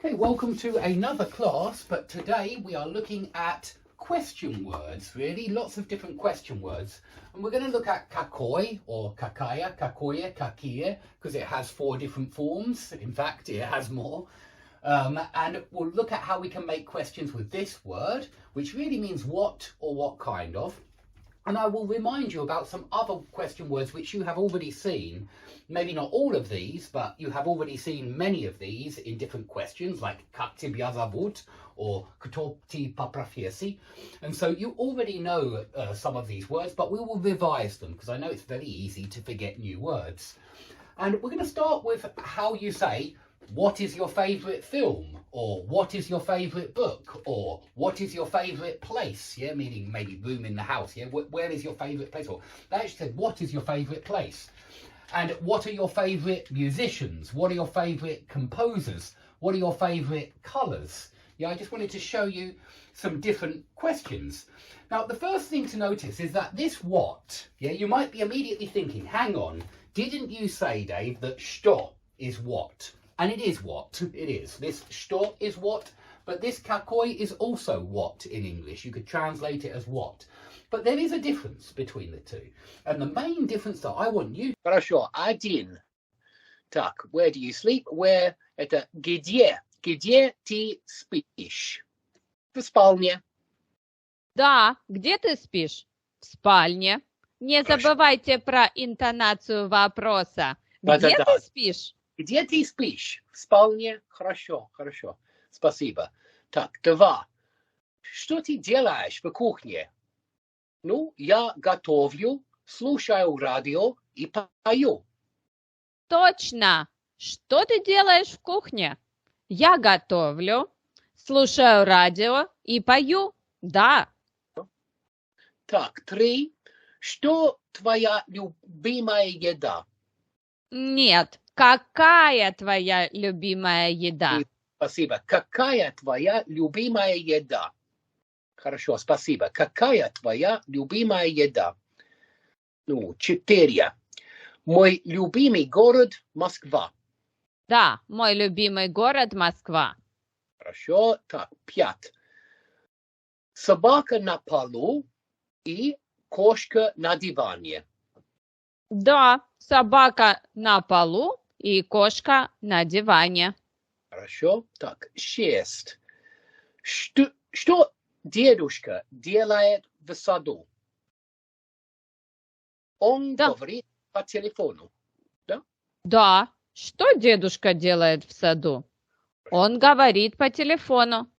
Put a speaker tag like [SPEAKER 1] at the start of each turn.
[SPEAKER 1] Okay, welcome to another class, but today we are looking at question words, really, lots of different question words. And we're going to look at kakoi or kakaya, kakoye, kakie, because it has 4 different forms. In fact, it has more. And we'll look at how we can make questions with this word, which really means what or what kind of. And I will remind you about some other question words which you have already seen. Maybe not all of these, but you have already seen many of these in different questions, like kakti biazavut or ktopti paprafiesi. And so you already know some of these words, but we will revise them because I know it's very easy to forget new words. And we're going to start with how you say, what is your favourite film? Or what is your favourite book? Or what is your favourite place? Yeah, meaning maybe room in the house. Yeah, where is your favourite place? Or they actually said, what is your favourite place? And what are your favourite musicians? What are your favourite composers? What are your favourite colours? Yeah, I just wanted to show you some different questions. Now, the first thing to notice is that this what, yeah, you might be immediately thinking, hang on, didn't you say, Dave, that što is what? And it is what, it is. This što is what, but this kakoi is also what in English. You could translate it as what. But there is a difference between the two. And the main difference that I want you...
[SPEAKER 2] Хорошо, один. Так, where do you sleep? Where? Это где? Где ты спишь? В спальне.
[SPEAKER 3] Да, где ты спишь? В спальне. Не забывайте про интонацию вопроса. Где ты спишь?
[SPEAKER 2] Где ты спишь? В спальне. Хорошо, хорошо. Спасибо. Так, 2. Что ты делаешь в кухне? Ну, я готовлю, слушаю радио и пою.
[SPEAKER 3] Точно. Что ты делаешь в кухне? Я готовлю, слушаю радио и пою. Да.
[SPEAKER 2] Так, 3. Что твоя любимая еда?
[SPEAKER 3] Нет. Какая твоя любимая еда?
[SPEAKER 2] Спасибо. Какая твоя любимая еда? Хорошо, спасибо. Какая твоя любимая еда? Ну, 4. Мой любимый город Москва.
[SPEAKER 3] Да, мой любимый город Москва.
[SPEAKER 2] Хорошо. Так, 5. Собака на полу и кошка на диване.
[SPEAKER 3] Да, собака на полу и кошка на диване.
[SPEAKER 2] Хорошо. Так, 6. Что дедушка делает в саду? Он говорит по телефону. Да?
[SPEAKER 3] Да. Что дедушка делает в саду? Он говорит по телефону.